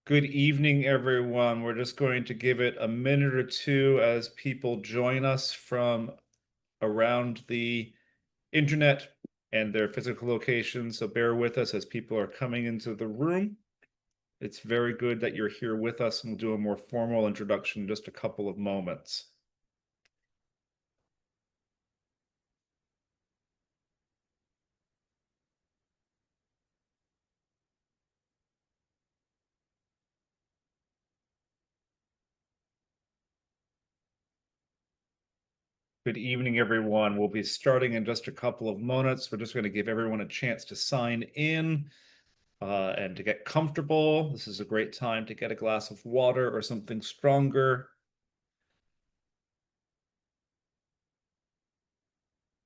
Good evening, everyone. We're just going to give it a minute or two as people join us from around the internet and their physical locations. So bear with us as people are coming into the room. It's very good that you're here with us, and we'll do a more formal introduction in just a couple of moments. Good evening, everyone. We'll be starting in just a couple of moments. We're just going to give everyone a chance to sign in and to get comfortable. This is a great time to get a glass of water or something stronger.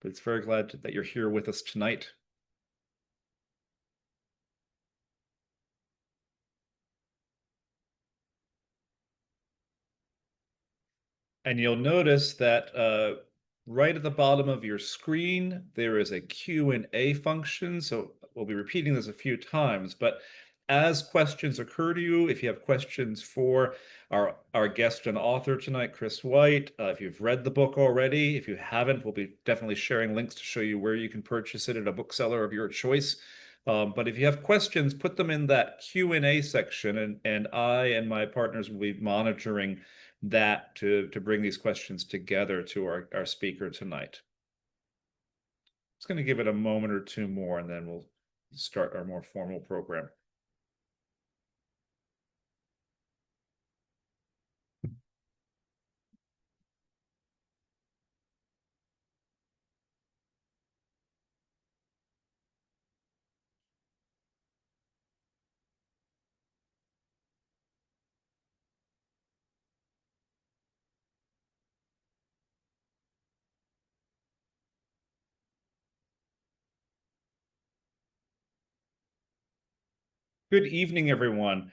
But it's very glad that you're here with us tonight. And you'll notice that right at the bottom of your screen, there is a Q&A function. So we'll be repeating this a few times, but as questions occur to you, if you have questions for our guest and author tonight, Chris White, if you've read the book already, if you haven't, we'll be definitely sharing links to show you where you can purchase it at a bookseller of your choice. But if you have questions, put them in that Q&A section, and I and my partners will be monitoring that to bring these questions together to our speaker tonight. Just going to give it a moment or two more, and then we'll start our more formal program. Good evening, everyone.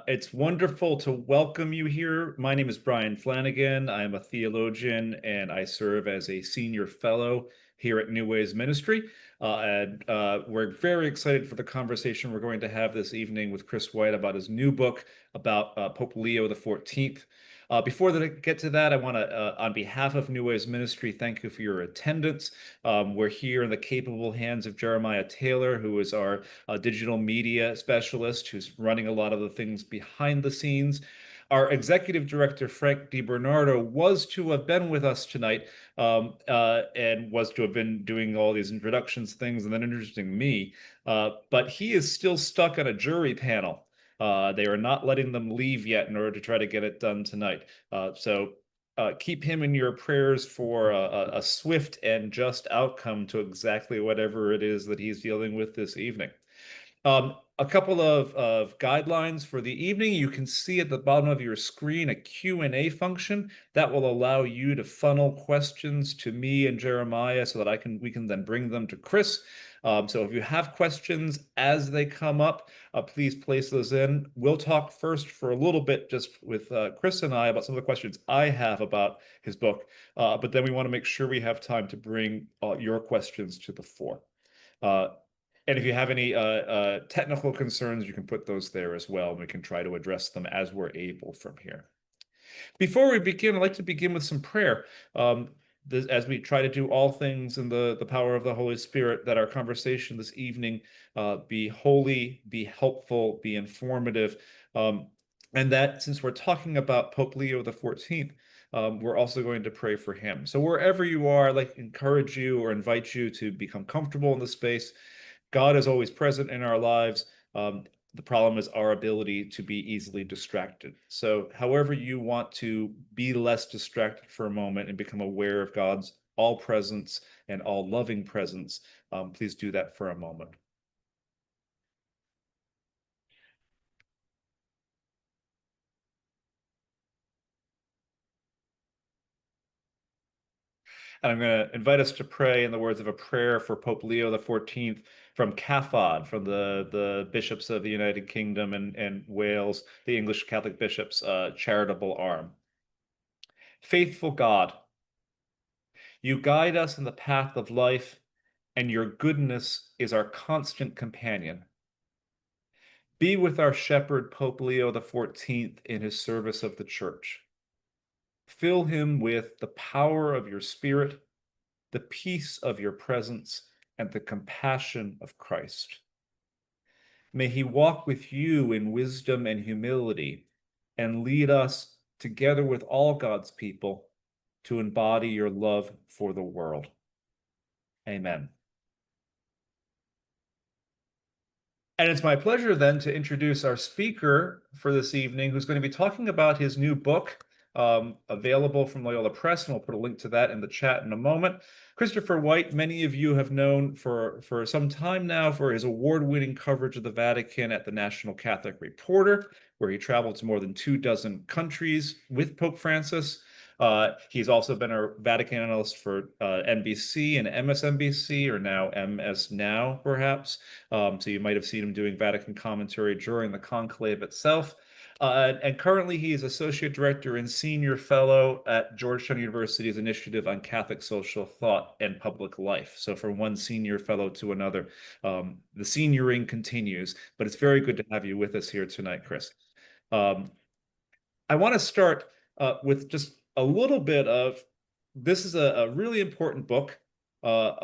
It's wonderful to welcome you here. My name is Brian Flanagan. I'm a theologian and I serve as a senior fellow here at New Ways Ministry. We're very excited for the conversation we're going to have this evening with Chris White about his new book about Pope Leo XIV. Before I get to that, I want to, on behalf of New Ways Ministry, thank you for your attendance. We're here in the capable hands of Jeremiah Taylor, who is our digital media specialist who's running a lot of the things behind the scenes. Our executive director, Frank DiBernardo, was to have been with us tonight and was to have been doing all these introductions things and then introducing me. But he is still stuck on a jury panel. They are not letting them leave yet in order to try to get it done tonight. So keep him in your prayers for a swift and just outcome to exactly whatever it is that he's dealing with this evening. A couple of guidelines for the evening. You can see at the bottom of your screen a Q&A function that will allow you to funnel questions to me and Jeremiah so that we can then bring them to Chris. So if you have questions as they come up, please place those in. We'll talk first for a little bit just with Chris and I about some of the questions I have about his book, but then we want to make sure we have time to bring your questions to the fore. And if you have any technical concerns, you can put those there as well, and we can try to address them as we're able from here. Before we begin, I'd like to begin with some prayer. As we try to do all things in the power of the Holy Spirit, that our conversation this evening be holy, be helpful, be informative, and that since we're talking about Pope Leo XIV, we're also going to pray for him. So wherever you are, I'd like to encourage you or invite you to become comfortable in the space. God is always present in our lives. The problem is our ability to be easily distracted. So however you want to be less distracted for a moment and become aware of God's all presence and all loving presence, please do that for a moment. And I'm going to invite us to pray in the words of a prayer for Pope Leo XIV from CAFOD, from the bishops of the United Kingdom and Wales, the English Catholic bishops' charitable arm. Faithful God, you guide us in the path of life, and your goodness is our constant companion. Be with our shepherd, Pope Leo XIV, in his service of the Church. Fill him with the power of your Spirit, the peace of your presence, and the compassion of Christ. May he walk with you in wisdom and humility and lead us, together with all God's people, to embody your love for the world. Amen. And it's my pleasure then to introduce our speaker for this evening, who's going to be talking about his new book, available from Loyola Press, and we'll put a link to that in the chat in a moment. Christopher White, many of you have known for some time now for his award-winning coverage of the Vatican at the National Catholic Reporter, where he traveled to more than 24 countries with Pope Francis. He's also been a Vatican analyst for NBC and MSNBC, or now MS Now, perhaps. So you might have seen him doing Vatican commentary during the conclave itself. And currently, he is Associate Director and Senior Fellow at Georgetown University's Initiative on Catholic Social Thought and Public Life. So from one senior fellow to another, the senioring continues. But it's very good to have you with us here tonight, Chris. I want to start with just a little bit of, this is a really important book, but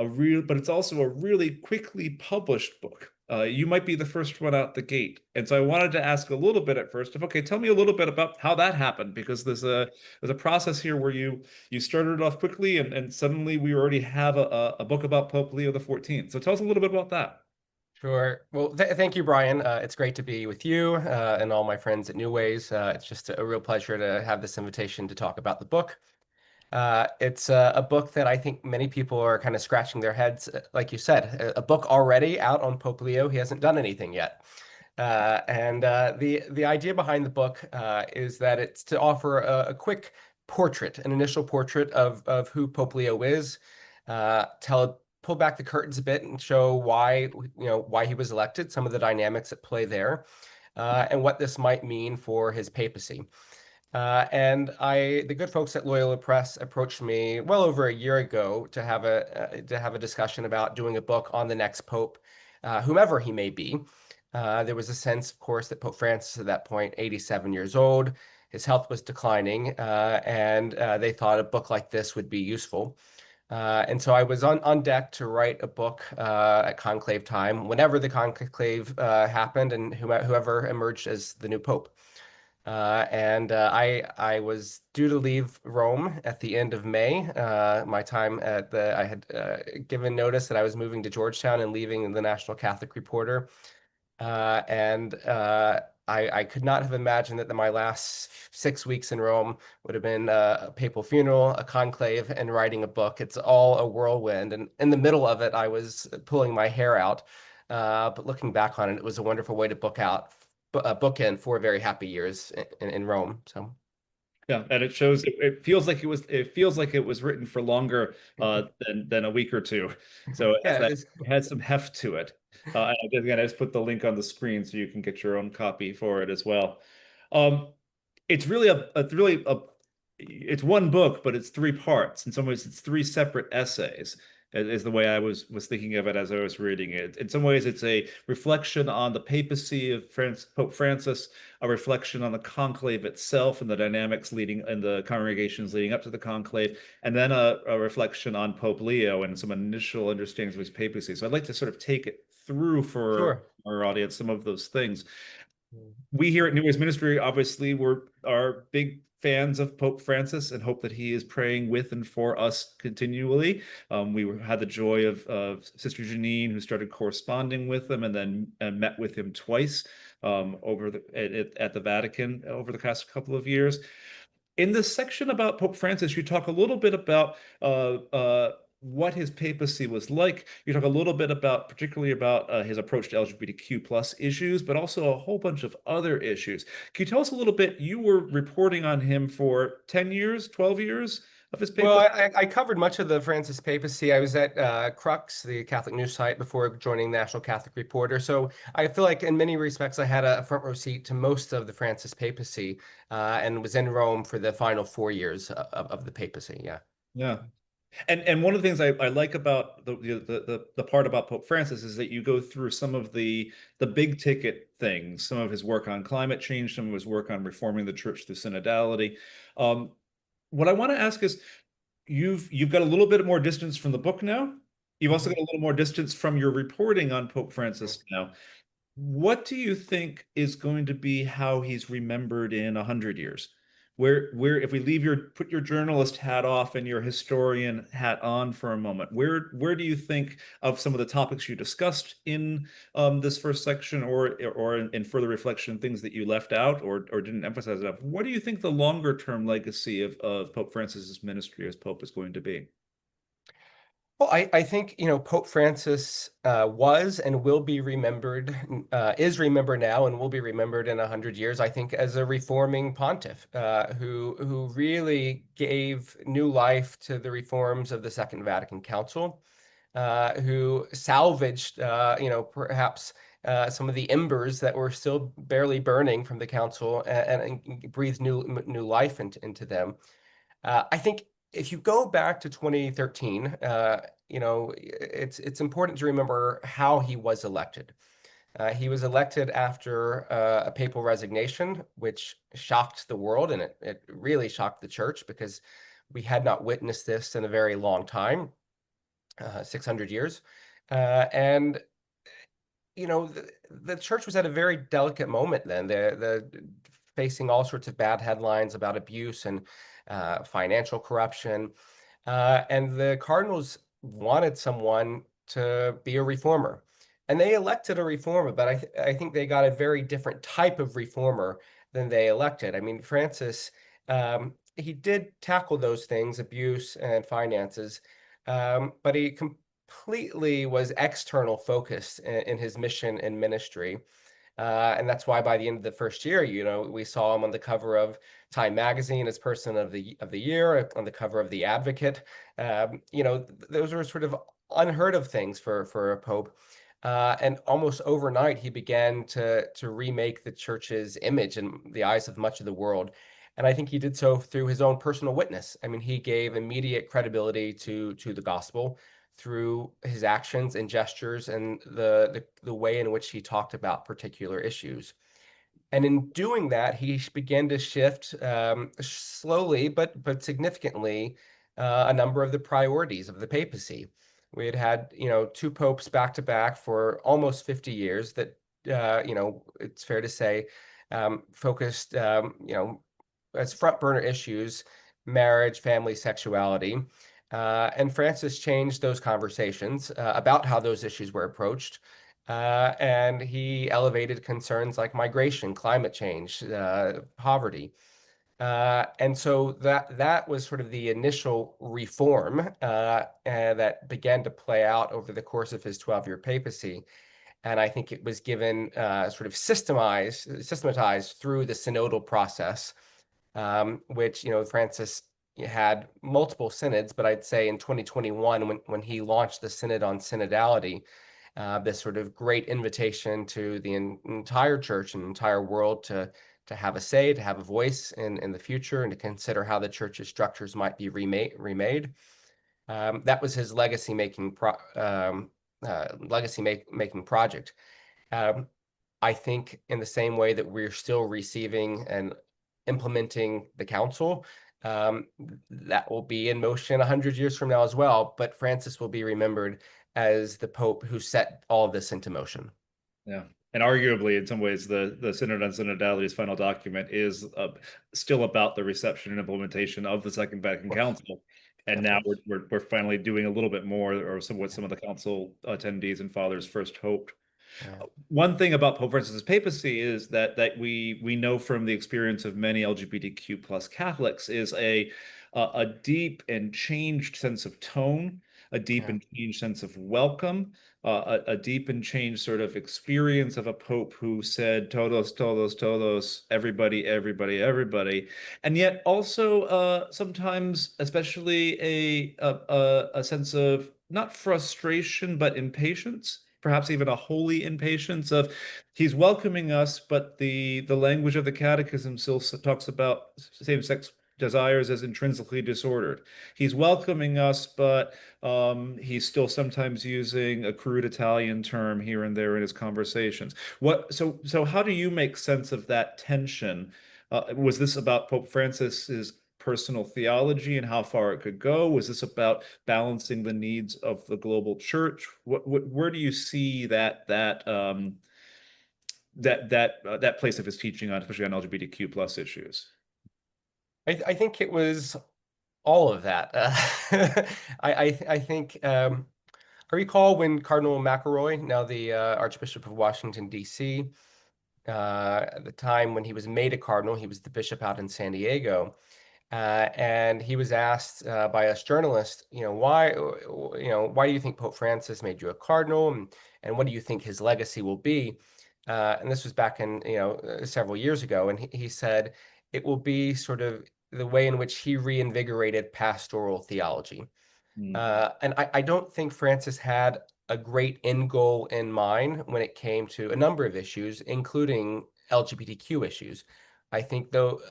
it's also a really quickly published book. You might be the first one out the gate. And so I wanted to ask a little bit at first of, okay, tell me a little bit about how that happened, because there's a process here where you started it off quickly and suddenly we already have a book about Pope Leo XIV. So tell us a little bit about that. Sure. Well, thank you, Brian. It's great to be with you and all my friends at New Ways. It's just a real pleasure to have this invitation to talk about the book. It's a book that I think many people are kind of scratching their heads. Like you said, a book already out on Pope Leo. He hasn't done anything yet. The idea behind the book is that it's to offer a quick portrait, an initial portrait of who Pope Leo is, pull back the curtains a bit and show why he was elected, some of the dynamics at play there, and what this might mean for his papacy. The good folks at Loyola Press approached me well over a year ago to have a discussion about doing a book on the next pope, whomever he may be. There was a sense, of course, that Pope Francis at that point, 87 years old, his health was declining, and they thought a book like this would be useful. And so I was on deck to write a book at conclave time, whenever the conclave happened, and whoever emerged as the new pope. I was due to leave Rome at the end of May. My time I had given notice that I was moving to Georgetown and leaving the National Catholic Reporter. I could not have imagined that my last 6 weeks in Rome would have been a papal funeral, a conclave, and writing a book. It's all a whirlwind. And in the middle of it, I was pulling my hair out. But looking back on it, it was a wonderful way to bookend 4 very happy years in Rome. So. Yeah, and it shows. It feels like it was written for longer than a week or two. So Yeah, it had some heft to it. Again, I just put the link on the screen so you can get your own copy for it as well. Um, it's one book, but it's 3 parts. In some ways, it's 3 separate essays, is the way I was thinking of it as I was reading it. In some ways, it's a reflection on the papacy of Pope Francis, a reflection on the conclave itself and the dynamics leading and the congregations leading up to the conclave, and then a reflection on Pope Leo and some initial understandings of his papacy. So I'd like to sort of take it through for sure. our audience some of those things. We here at New Ways Ministry obviously are big fans of Pope Francis and hope that he is praying with and for us continually. We had the joy of Sister Janine, who started corresponding with him and then met with him twice at the Vatican over the past couple of years. In this section about Pope Francis, you talk a little bit about what his papacy was like. You talk a little bit particularly about his approach to LGBTQ plus issues, but also a whole bunch of other issues. Can you tell us a little bit? You were reporting on him for 10 years, 12 years of his Well, papacy? I covered much of the Francis papacy. I was at Crux, the Catholic news site, before joining National Catholic Reporter. So I feel like in many respects I had a front row seat to most of the Francis papacy and was in Rome for the final 4 years of the papacy. Yeah. Yeah. And one of the things I like about the part about Pope Francis is that you go through some of the big ticket things, some of his work on climate change, some of his work on reforming the church through synodality. Um, what I want to ask is, you've got a little bit more distance from the book now. You've also Mhm. got a little more distance from your reporting on Pope Francis now. What do you think is going to be how he's remembered in 100 years? If we leave put your journalist hat off and your historian hat on for a moment, where do you think of some of the topics you discussed in this first section, or in further reflection, things that you left out or didn't emphasize enough? What do you think the longer term legacy of Pope Francis's ministry as Pope is going to be? Well, I think, Pope Francis was and will be remembered, is remembered now and will be remembered in 100 years, I think, as a reforming pontiff who really gave new life to the reforms of the Second Vatican Council, who salvaged, perhaps some of the embers that were still barely burning from the council and breathed new life into them. I think if you go back to 2013, it's important to remember how he was elected. He was elected after a papal resignation, which shocked the world, and it really shocked the church because we had not witnessed this in a very long time, 600 years. And the church was at a very delicate moment then. The facing all sorts of bad headlines about abuse and financial corruption, and the Cardinals wanted someone to be a reformer, and they elected a reformer. But I think they got a very different type of reformer than they elected. I mean, Francis, he did tackle those things, abuse and finances, but he completely was external focused in his mission and ministry. And that's why by the end of the first year, we saw him on the cover of Time Magazine as Person of the Year, on the cover of The Advocate. Those were sort of unheard of things for a pope. And almost overnight, he began to remake the church's image in the eyes of much of the world. And I think he did so through his own personal witness. I mean, he gave immediate credibility to the gospel through his actions and gestures and the way in which he talked about particular issues. And in doing that, he began to shift slowly but significantly a number of the priorities of the papacy. We had two popes back to back for almost 50 years that it's fair to say focused as front burner issues, marriage, family, sexuality. And Francis changed those conversations about how those issues were approached. And he elevated concerns like migration, climate change, poverty. And so that was sort of the initial reform that began to play out over the course of his 12-year papacy. And I think it was given sort of systematized through the synodal process, which Francis had multiple synods, but I'd say in 2021 when he launched the synod on synodality, this sort of great invitation to the entire church and entire world to have a say, to have a voice in the future, and to consider how the church's structures might be remade. That was his legacy making project. Um, I think in the same way that we're still receiving and implementing the council, that will be in motion 100 years from now as well. But Francis will be remembered as the Pope who set all of this into motion. Yeah. And arguably, in some ways, the Synod on Synodality's final document is still about the reception and implementation of the Second Of Vatican course, Council. And of now course. we're finally doing a little bit more, or what some of the council attendees and fathers first hoped. Yeah, One thing about Pope Francis's papacy is that we know from the experience of many LGBTQ plus Catholics is a deep and changed sense of tone, a deep yeah, and changed sense of welcome, a deep and changed sort of experience of a pope who said todos, todos, todos, everybody, everybody, everybody, and yet also sometimes, especially a sense of not frustration but impatience, perhaps even a holy impatience of he's welcoming us, but the language of the catechism still talks about same-sex desires as intrinsically disordered. He's welcoming us, but he's still sometimes using a crude Italian term here and there in his conversations. So how do you make sense of that tension? Was this about Pope Francis's personal theology and how far it could go? Was this about balancing the needs of the global church? Where do you see that place of his teaching on, especially on LGBTQ plus issues? I think it was all of that. I think I recall when Cardinal McElroy, now the Archbishop of Washington, D.C., at the time when he was made a cardinal, he was the bishop out in San Diego. And he was asked by us journalists, why do you think Pope Francis made you a cardinal, and what do you think his legacy will be? And this was back in, several years ago, and he said it will be sort of the way in which he reinvigorated pastoral theology. Mm, And I don't think Francis had a great end goal in mind when it came to a number of issues, including LGBTQ issues. I think though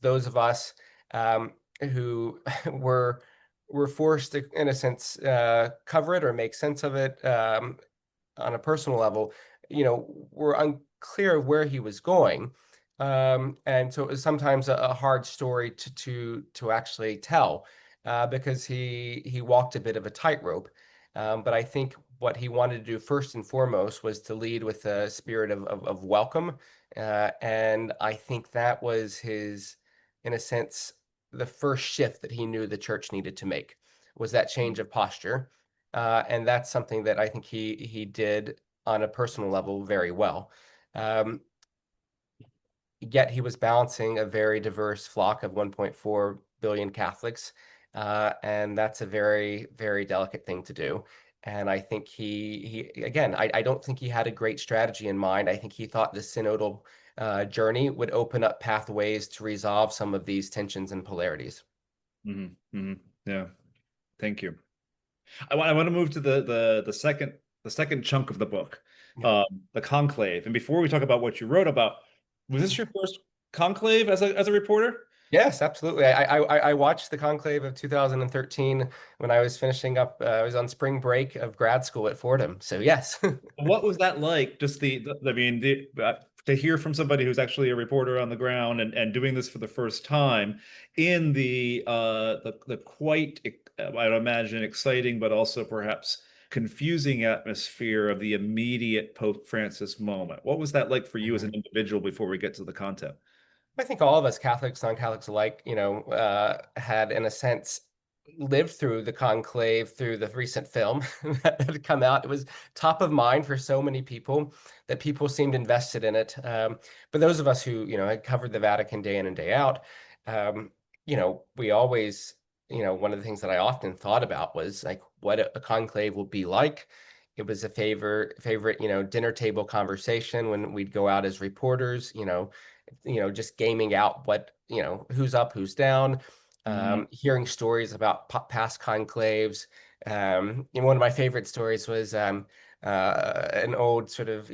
those of us um, who were were forced to, in a sense, cover it or make sense of it on a personal level, were unclear of where he was going. And so it was sometimes a hard story to actually tell because he walked a bit of a tightrope. But I think what he wanted to do first and foremost was to lead with a spirit of welcome. And I think that was his, in a sense, the first shift that he knew the church needed to make was that change mm, of posture. And that's something that I think he did on a personal level very well. Um, Yet he was balancing a very diverse flock of 1.4 billion Catholics, and that's a very, very delicate thing to do. And I think he again, I don't think he had a great strategy in mind. I think he thought the synodal journey would open up pathways to resolve some of these tensions and polarities. mhm, mhm. Yeah, thank you. I want to move to the second chunk of the book, Yeah. the Conclave. And before we talk about what you wrote about, was this your first conclave as a reporter? Yes, absolutely. I watched the Conclave of 2013 when I was finishing up. I was on spring break of grad school at Fordham. So yes. What was that like? Just I mean, to hear from somebody who's actually a reporter on the ground and doing this for the first time in the quite, I'd imagine, exciting, but also perhaps confusing atmosphere of the immediate Pope Francis moment. What was that like for you as an Mhm. individual before we get to the content? I think all of us Catholics, non-Catholics alike, had in a sense lived through the conclave through the recent film that had come out. It was top of mind for so many people that people seemed invested in it. But those of us who, had covered the Vatican day in and day out, we always, one of the things that I often thought about was like what a conclave would be like. It was a favorite, dinner table conversation when we'd go out as reporters, just gaming out who's up, who's down, Mhm. hearing stories about past conclaves. One of my favorite stories was an old sort of,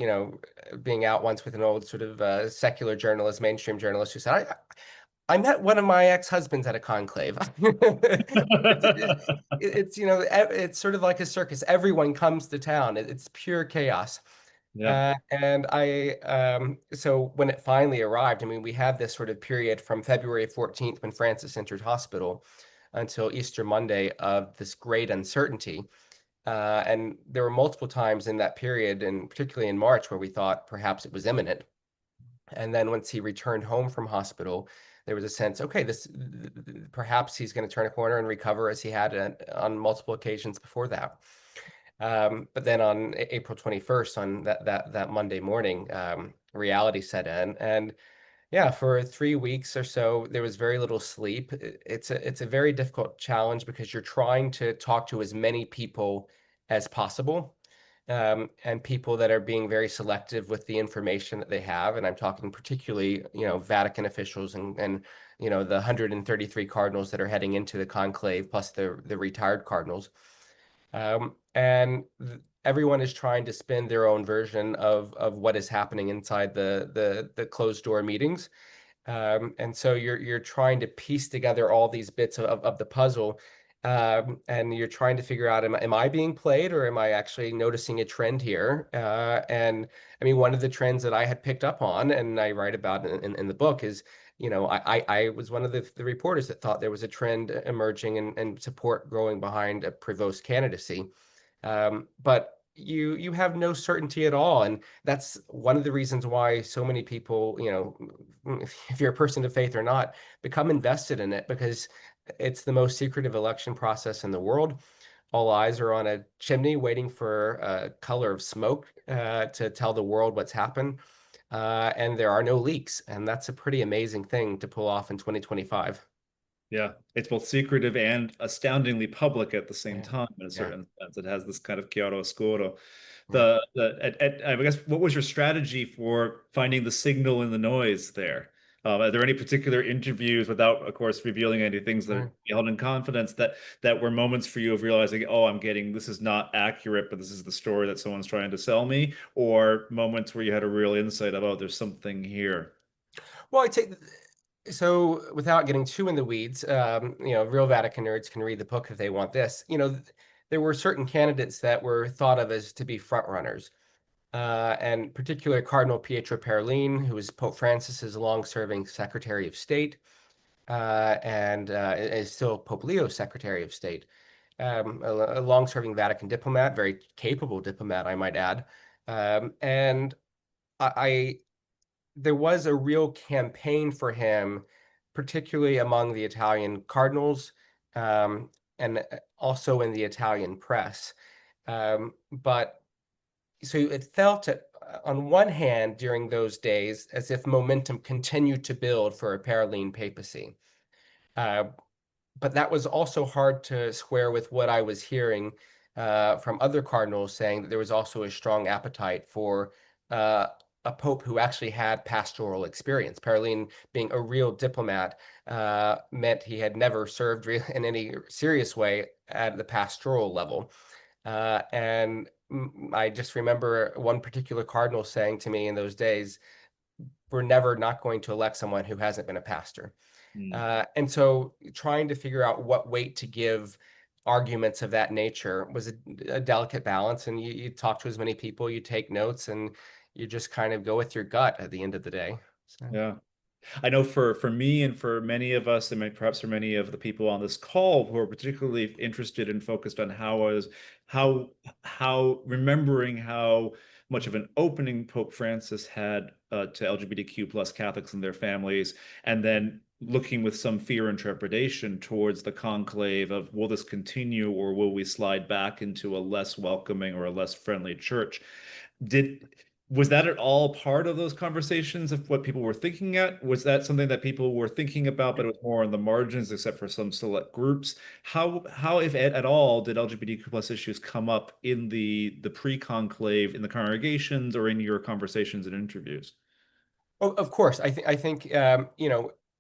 being out once with an old sort of secular journalist, mainstream journalist who said, I met one of my ex-husbands at a conclave. It's sort of like a circus. Everyone comes to town. It's pure chaos. Yeah. So when it finally arrived, I mean, we had this sort of period from February 14th when Francis entered hospital until Easter Monday of this great uncertainty. And there were multiple times in that period, and particularly in March, where we thought perhaps it was imminent. And then once he returned home from hospital, there was a sense, okay, this perhaps he's going to turn a corner and recover as he had on multiple occasions before that. But then on April 21st, on that Monday morning, reality set in, and yeah, for 3 weeks or so, there was very little sleep. It's a very difficult challenge because you're trying to talk to as many people as possible, and people that are being very selective with the information that they have. And I'm talking particularly, Vatican officials and the 133 cardinals that are heading into the conclave, plus the retired cardinals. And everyone is trying to spin their own version of what is happening inside the closed door meetings. And so you're trying to piece together all these bits of the puzzle, and you're trying to figure out, am I being played, or am I actually noticing a trend here? And I mean, one of the trends that I had picked up on, and I write about in the book, is, I was one of the reporters that thought there was a trend emerging, and support growing behind a Prevost candidacy. But you have no certainty at all, and that's one of the reasons why so many people, if you're a person of faith or not, become invested in it, because it's the most secretive election process in the world. All eyes are on a chimney waiting for a color of smoke to tell the world what's happened. And there are no leaks, and that's a pretty amazing thing to pull off in 2025. Yeah, it's both secretive and astoundingly public at the same Yeah, time in a yeah, certain sense. It has this kind of chiaroscuro. yeah. I guess, what was your strategy for finding the signal in the noise there? Are there any particular interviews, without, of course, revealing any things that are Sure. held in confidence, that were moments for you of realizing, oh, I'm getting, this is not accurate, but this is the story that someone's trying to sell me, or moments where you had a real insight of, oh, there's something here? Well, I take so without getting too in the weeds, real Vatican nerds can read the book if they want this. There were certain candidates that were thought of as to be front runners, and particularly Cardinal Pietro Parolin, who was Pope Francis's long-serving Secretary of State, and is still Pope Leo's Secretary of State. A long-serving Vatican diplomat, very capable diplomat, I might add. And I there was a real campaign for him, particularly among the Italian cardinals, and also in the Italian press. But so it felt, on one hand, during those days, as if momentum continued to build for a Paroline papacy. Uh, but that was also hard to square with what I was hearing from other cardinals, saying that there was also a strong appetite for uh, a pope who actually had pastoral experience. Parolin, being a real diplomat, meant he had never served in any serious way at the pastoral level. And I just remember one particular cardinal saying to me in those days, "We're never not going to elect someone who hasn't been a pastor." Hmm. And so trying to figure out what weight to give arguments of that nature was a delicate balance. And you talk to as many people, you take notes, and you just kind of go with your gut at the end of the day. So, Yeah. I know for me and for many of us, and perhaps for many of the people on this call who are particularly interested and focused on how how remembering how much of an opening Pope Francis had to LGBTQ plus Catholics and their families, and then looking with some fear and trepidation towards the conclave of, will this continue, or will we slide back into a less welcoming or a less friendly church? Did Was that at all part of those conversations of what people were thinking at? Was that something that people were thinking about, but it was more on the margins, except for some select groups? How, if at all, did LGBTQ plus issues come up in the pre-conclave, in the congregations, or in your conversations and interviews? oh, of course, I think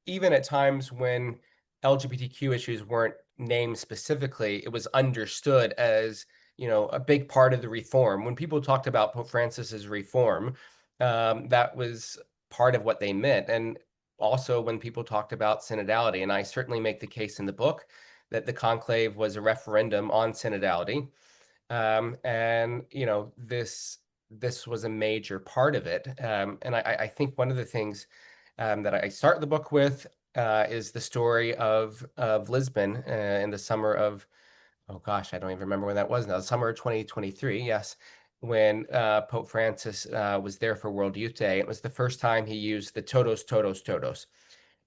even at times when LGBTQ issues weren't named specifically, it was understood as, a big part of the reform. When people talked about Pope Francis's reform, that was part of what they meant. And also when people talked about synodality, and I certainly make the case in the book that the conclave was a referendum on synodality. And this was a major part of it. And I think one of the things that I start the book with is the story of Lisbon in the summer of, oh gosh, I don't even remember when that was now, the summer of 2023, yes, when Pope Francis was there for World Youth Day. It was the first time he used the todos, todos, todos.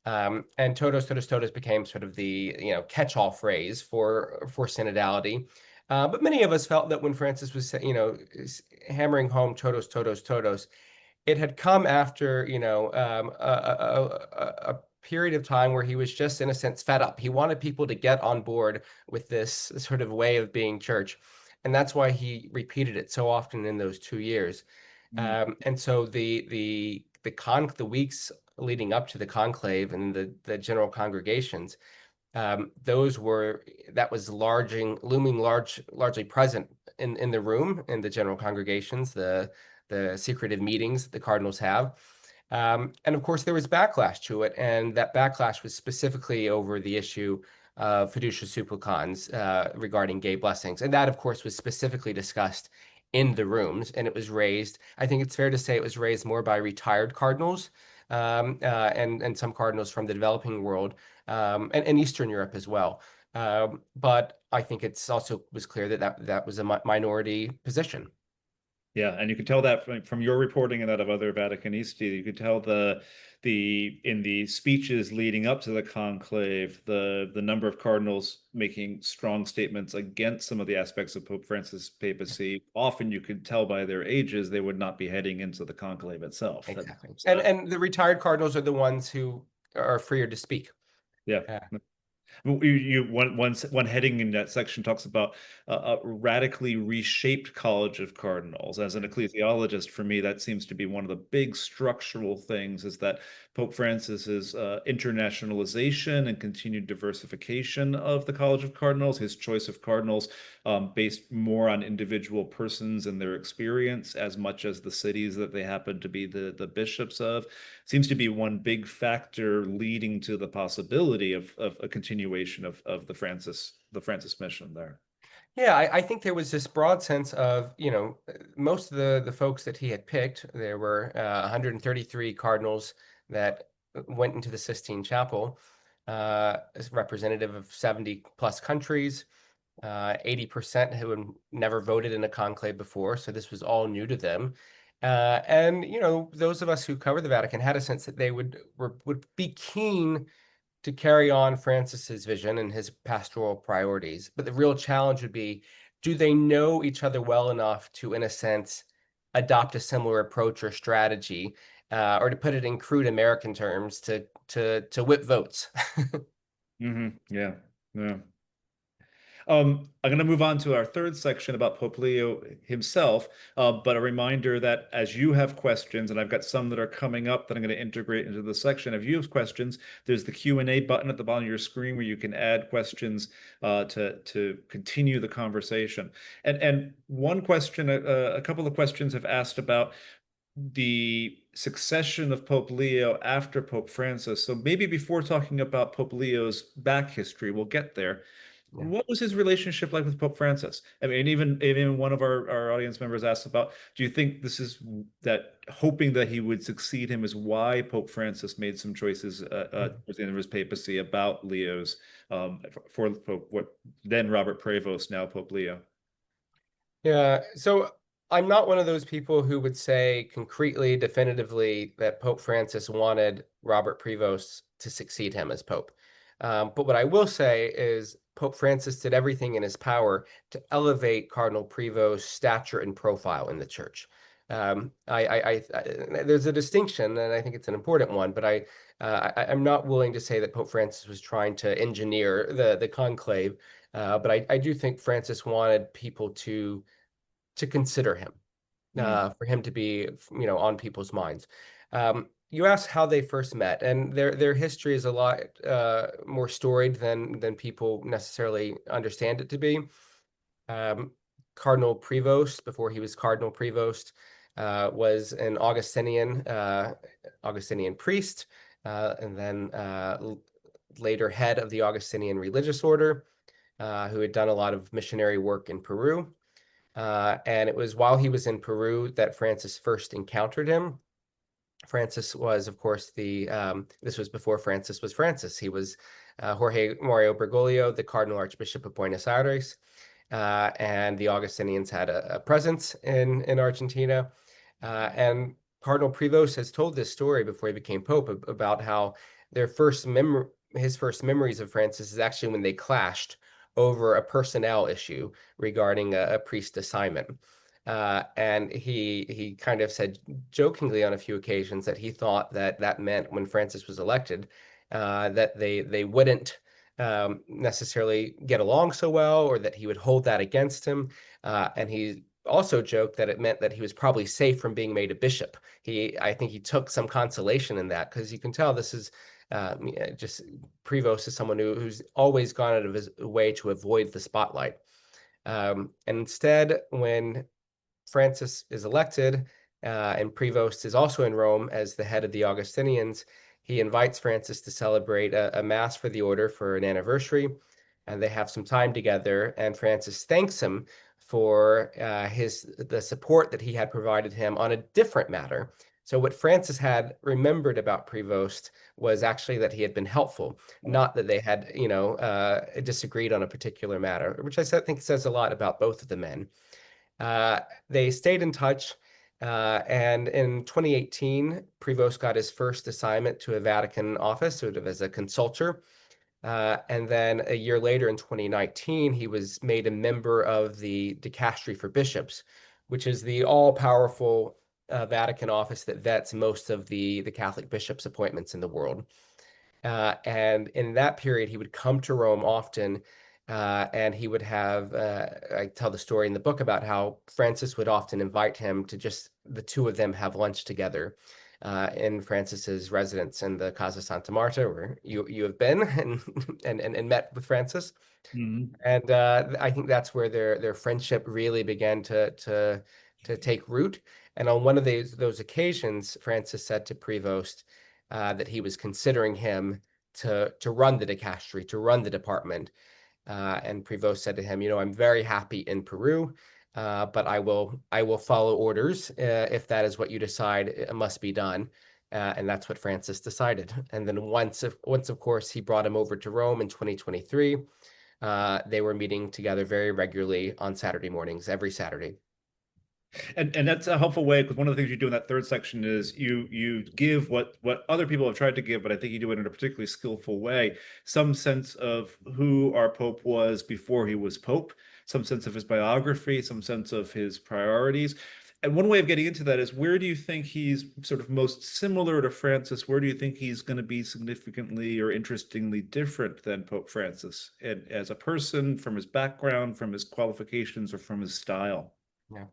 And todos, todos, todos became sort of the catch-all phrase for synodality. But many of us felt that when Francis was hammering home todos, todos, todos, it had come after a period of time where he was just in a sense fed up. He wanted people to get on board with this sort of way of being church, and that's why he repeated it so often in those 2 years. Mm. And so the weeks leading up to the conclave and the general congregations, those were that was largely present in the room in the general congregations, the secretive meetings the cardinals have. And of course, there was backlash to it, and that backlash was specifically over the issue of fiducia supplicans regarding gay blessings. And that, of course, was specifically discussed in the rooms, and it was raised. I think it's fair to say it was raised more by retired cardinals and some cardinals from the developing world and Eastern Europe as well. But I think it's also was clear that that was a minority position. Yeah, and you can tell that from your reporting and that of other Vaticanisti. You could tell the in the speeches leading up to the conclave, the number of cardinals making strong statements against some of the aspects of Pope Francis' papacy. Often you could tell by their ages they would not be heading into the conclave itself. That Exactly. And the retired cardinals are the ones who are freer to speak. yeah. Uh, One heading in that section talks about a radically reshaped College of Cardinals. As an ecclesiologist, for me, that seems to be one of the big structural things is that Pope Francis's internationalization and continued diversification of the College of Cardinals, his choice of cardinals based more on individual persons and their experience as much as the cities that they happen to be the bishops of, seems to be one big factor leading to the possibility of a continuation of the Francis mission there. yeah, I think there was this broad sense of, most of the folks that he had picked, there were 133 cardinals that went into the Sistine Chapel, as representative of 70 plus countries, 80% who had never voted in a conclave before, so this was all new to them. And those of us who cover the Vatican had a sense that they would be keen to carry on Francis's vision and his pastoral priorities. But the real challenge would be, do they know each other well enough to, in a sense, adopt a similar approach or strategy, or to put it in crude American terms, to whip votes? Yeah. Yeah. I'm going to move on to our third section about Pope Leo himself, but a reminder that as you have questions, and I've got some that are coming up that I'm going to integrate into the section. If you have questions, there's the Q&A button at the bottom of your screen where you can add questions to continue the conversation. And one question, a couple of questions have asked about the succession of Pope Leo after Pope Francis. So maybe before talking about Pope Leo's back history, we'll get there. Yeah. What was his relationship like with Pope Francis? I mean, even one of our audience members asked about, do you think this is that hoping that he would succeed him is why Pope Francis made some choices towards the end of his papacy about Leo's for Pope, what then Robert Prevost, now Pope Leo? Yeah, so I'm not one of those people who would say concretely, definitively that Pope Francis wanted Robert Prevost to succeed him as Pope. But what I will say is Pope Francis did everything in his power to elevate Cardinal Prevost's stature and profile in the church. There's a distinction, and I think it's an important one, but I'm not willing to say that Pope Francis was trying to engineer the conclave. But I do think Francis wanted people to consider him, Mm. for him to be, on people's minds. You asked how they first met, and their history is a lot more storied than people necessarily understand it to be. Um, Cardinal Prevost, before he was Cardinal Prevost, was an Augustinian priest, and then later head of the Augustinian religious order, who had done a lot of missionary work in Peru. And it was while he was in Peru that Francis first encountered him. Francis was, of course, this was before Francis was Francis. He was Jorge Mario Bergoglio, the Cardinal Archbishop of Buenos Aires. And the Augustinians had a presence in Argentina. And Cardinal Prevost has told this story before he became Pope about how his first memories of Francis is actually when they clashed over a personnel issue regarding a priest assignment. And he kind of said jokingly on a few occasions that he thought that meant when Francis was elected, that they wouldn't necessarily get along so well, or that he would hold that against him. And he also joked that it meant that he was probably safe from being made a bishop. I think he took some consolation in that, because you can tell this is just Prevost is someone who's always gone out of his way to avoid the spotlight. And instead, when Francis is elected, and Prevost is also in Rome as the head of the Augustinians. He invites Francis to celebrate a mass for the order for an anniversary, and they have some time together. And Francis thanks him for the support that he had provided him on a different matter. So what Francis had remembered about Prevost was actually that he had been helpful, not that they had, disagreed on a particular matter, which I think says a lot about both of the men. Uh, they stayed in touch, and in 2018, Prevost got his first assignment to a Vatican office, sort of as a consultor. And then a year later, in 2019, he was made a member of the Dicastery for Bishops, which is the all-powerful Vatican office that vets most of the Catholic bishops' appointments in the world. And in that period, he would come to Rome often, and he would have, I tell the story in the book about how Francis would often invite him to just the two of them have lunch together in Francis's residence in the Casa Santa Marta, where you have been and met with Francis. Mhm. And I think that's where their friendship really began to take root. And on one of those occasions, Francis said to Prevost that he was considering him to run the dicastery, to run the department. And Prevost said to him, I'm very happy in Peru, but I will follow orders if that is what you decide it must be done. And that's what Francis decided. And then once, of course, he brought him over to Rome in 2023. They were meeting together very regularly on Saturday mornings, every Saturday. And that's a helpful way, because one of the things you do in that third section is you give what other people have tried to give, but I think you do it in a particularly skillful way, some sense of who our Pope was before he was Pope, some sense of his biography, some sense of his priorities. And one way of getting into that is, where do you think he's sort of most similar to Francis? Where do you think he's going to be significantly or interestingly different than Pope Francis, and as a person, from his background, from his qualifications, or from his style? Yeah.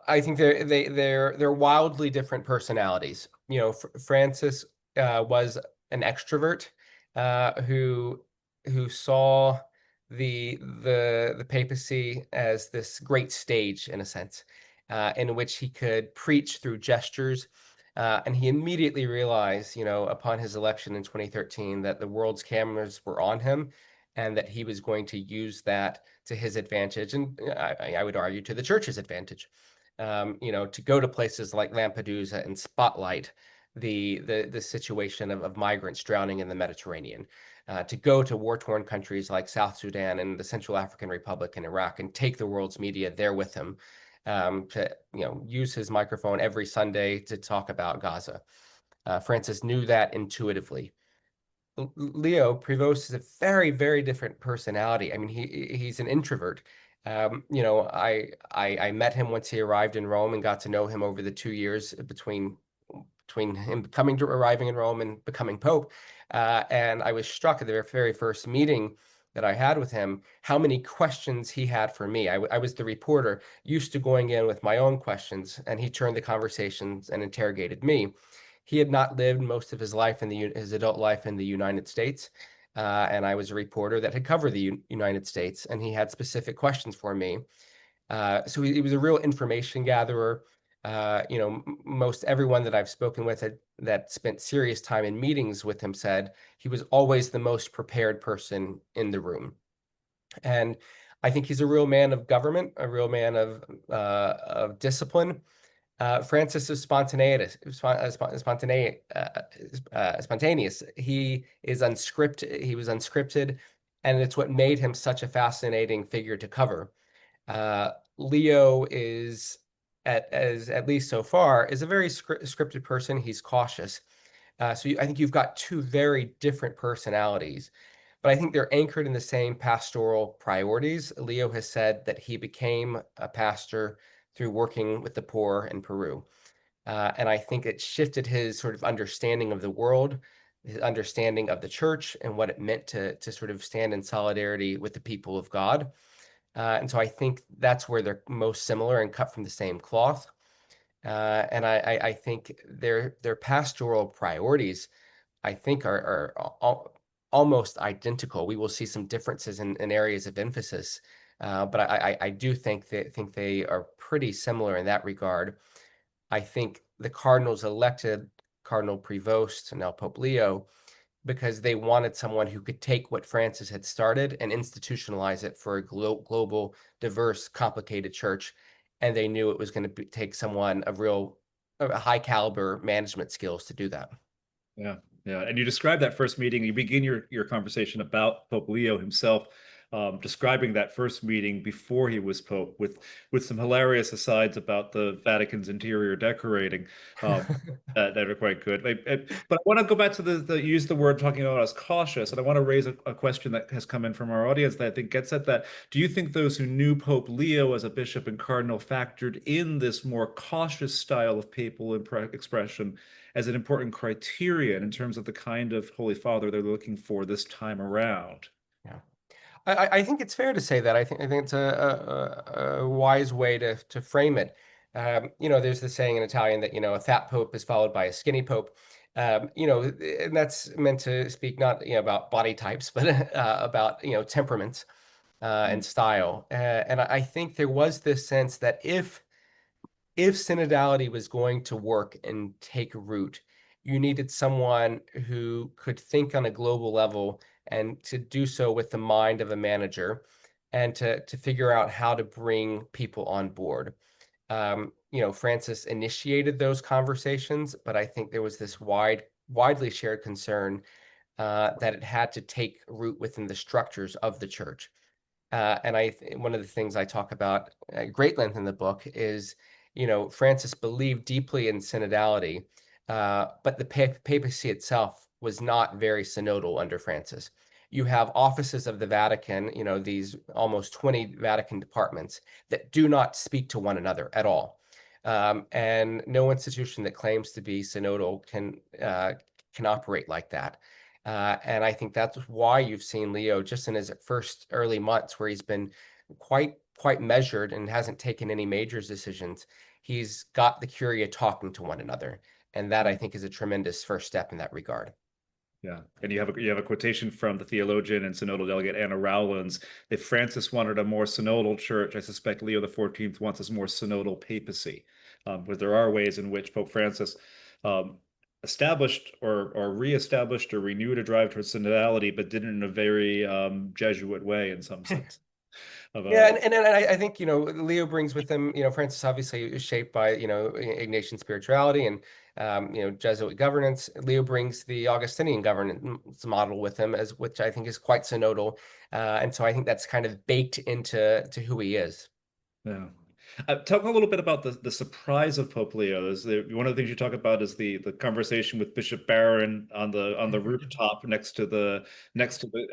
I think they're wildly different personalities. Francis was an extrovert who saw the papacy as this great stage, in a sense, in which he could preach through gestures. And he immediately realized, upon his election in 2013, that the world's cameras were on him, and that he was going to use that to his advantage, and I would argue to the church's advantage. To go to places like Lampedusa and spotlight the situation of migrants drowning in the Mediterranean, to go to war-torn countries like South Sudan and the Central African Republic and Iraq and take the world's media there with him, to use his microphone every Sunday to talk about Gaza. Francis knew that intuitively. Leo Prevost is a very, very different personality. I mean, he's an introvert. I met him once he arrived in Rome and got to know him over the 2 years between him arriving in Rome and becoming Pope. And I was struck at the very first meeting that I had with him, how many questions he had for me. I was the reporter, used to going in with my own questions, and he turned the conversations and interrogated me. He had not lived most of his life his adult life in the United States, and I was a reporter that had covered the United States, and he had specific questions for me. So he was a real information gatherer. Most everyone that I've spoken with that spent serious time in meetings with him said he was always the most prepared person in the room. And I think he's a real man of government, a real man of discipline. Francis is spontaneous. Spontaneous. He is unscripted. He was unscripted, and it's what made him such a fascinating figure to cover. Leo is, at least so far, is a very scripted person. He's cautious. I think you've got two very different personalities, but I think they're anchored in the same pastoral priorities. Leo has said that he became a pastor through working with the poor in Peru. And I think it shifted his sort of understanding of the world, his understanding of the church, and what it meant to sort of stand in solidarity with the people of God. And so I think that's where they're most similar and cut from the same cloth. And I think their pastoral priorities, I think, are almost identical. We will see some differences in areas of emphasis, but I do think they are pretty similar in that regard. I think the cardinals elected Cardinal Prevost and now Pope Leo because they wanted someone who could take what Francis had started and institutionalize it for a global, diverse, complicated church. And they knew it was going to take someone of real high caliber management skills to do that. Yeah, yeah. And you describe that first meeting. You begin your conversation about Pope Leo himself, describing that first meeting before he was Pope, with some hilarious asides about the Vatican's interior decorating. That are quite good. But I want to go back to the use the word talking about as cautious, and I want to raise a question that has come in from our audience that I think gets at that. Do you think those who knew Pope Leo as a bishop and cardinal factored in this more cautious style of papal expression as an important criterion in terms of the kind of Holy Father they're looking for this time around? Yeah. I think it's fair to say that. I think it's a wise way to frame it. There's the saying in Italian that, a fat pope is followed by a skinny pope. And that's meant to speak not, about body types, but about, temperaments and Mm, style. And I think there was this sense that if synodality was going to work and take root, you needed someone who could think on a global level and to do so with the mind of a manager and to figure out how to bring people on board. Francis initiated those conversations, but I think there was this widely shared concern that it had to take root within the structures of the church. One of the things I talk about at great length in the book is, Francis believed deeply in synodality, but the papacy itself was not very synodal under Francis. You have offices of the Vatican, these almost 20 Vatican departments that do not speak to one another at all. And no institution that claims to be synodal can operate like that. And I think that's why you've seen Leo just in his first early months, where he's been quite measured and hasn't taken any major decisions. He's got the Curia talking to one another, and that I mm. think is a tremendous first step in that regard. Yeah, and you have a quotation from the theologian and synodal delegate Anna Rowlands. If Francis wanted a more synodal church, I suspect Leo XIV wants a more synodal papacy. But there are ways in which Pope Francis um, established or reestablished or renewed a drive towards synodality, but did it in a very Jesuit way in some sense. Of Yeah, a and I think, Leo brings with him, Francis obviously is shaped by, Ignatian spirituality and, Jesuit governance. Leo brings the Augustinian governance model with him, which I think is quite synodal. And so I think that's kind of baked into who he is. Yeah. Talk a little bit about the surprise of Pope Leo. One of the things you talk about is the conversation with Bishop Barron on the rooftop next to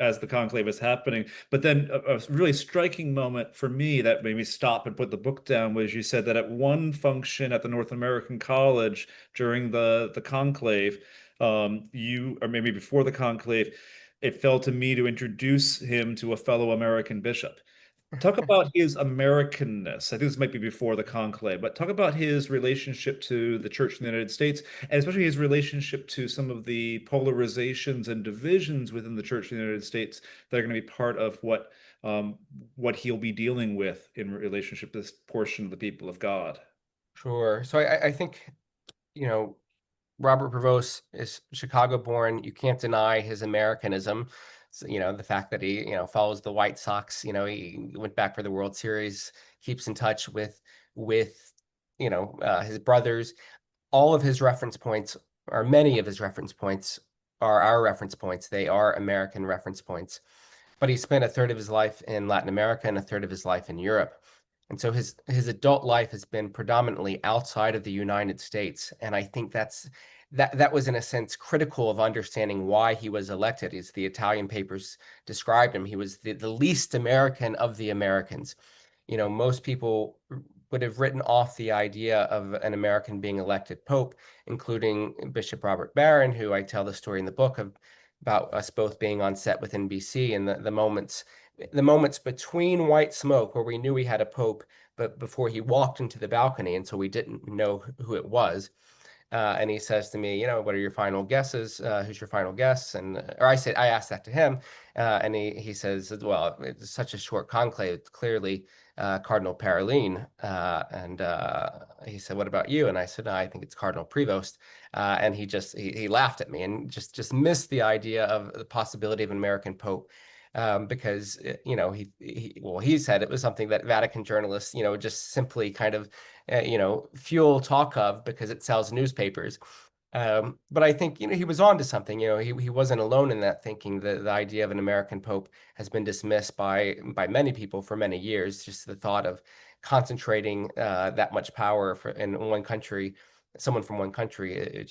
as the conclave is happening. But then a really striking moment for me that made me stop and put the book down was you said that at one function at the North American College during the conclave, you or maybe before the conclave, it fell to me to introduce him to a fellow American bishop. Talk about his Americanness. I think this might be before the conclave, but talk about his relationship to the Church in the United States, and especially his relationship to some of the polarizations and divisions within the Church in the United States that are going to be part of what he'll be dealing with in relationship to this portion of the people of God. Sure. So I think, you know, Robert Prevost is Chicago born. You can't deny his Americanism. So, the fact that he, follows the White Sox, he went back for the World Series, keeps in touch with, his brothers. All of his reference points, or many of his reference points, are our reference points. They are American reference points. But he spent a third of his life in Latin America and a third of his life in Europe. And so his adult life has been predominantly outside of the United States. And I think that was in a sense critical of understanding why he was elected. As the Italian papers described him, he was the least American of the Americans. Most people would have written off the idea of an American being elected Pope, including Bishop Robert Barron, who I tell the story in the book about us both being on set with NBC and the moments between white smoke where we knew we had a pope, but before he walked into the balcony, and so we didn't know who it was. And he says to me, what are your final guesses? Who's your final guess? Or I asked that to him, and he says, well, it's such a short conclave. It's clearly Cardinal Parolin. And he said, what about you? And I said, no, I think it's Cardinal Prevost. And he laughed at me and just missed the idea of the possibility of an American Pope. Because he said it was something that Vatican journalists just simply kind of fuel talk of because it sells newspapers. But I think he was on to something. He wasn't alone in that thinking. The idea of an American Pope has been dismissed by many people for many years. Just the thought of concentrating that much power in one country, someone from one country,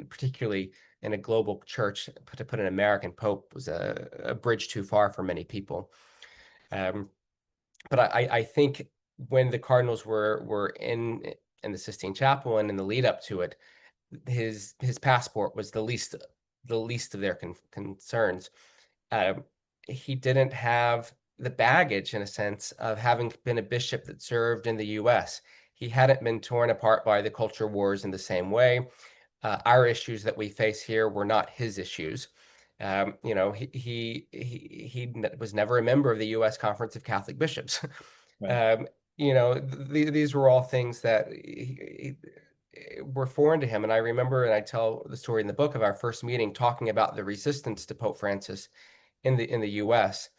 particularly in a global church, to put an American Pope was a bridge too far for many people. Um, but I think when the Cardinals were in the Sistine Chapel and in the lead up to it, his passport was the least of their concerns. Uh, he didn't have the baggage, in a sense, of having been a bishop that served in the U.S. He hadn't been torn apart by the culture wars in the same way. Our issues that we face here were not his issues. He was never a member of the U.S. Conference of Catholic Bishops. Right. um, these were all things that were foreign to him. And I remember, and I tell the story in the book of our first meeting, talking about the resistance to Pope Francis in the U.S.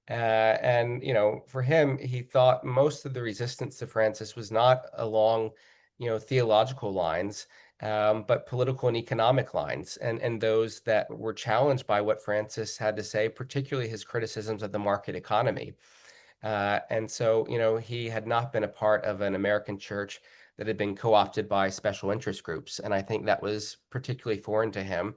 And for him, he thought most of the resistance to Francis was not along, theological lines, but political and economic lines, and those that were challenged by what Francis had to say, particularly his criticisms of the market economy. And so, he had not been a part of an American church that had been co-opted by special interest groups, and I think that was particularly foreign to him.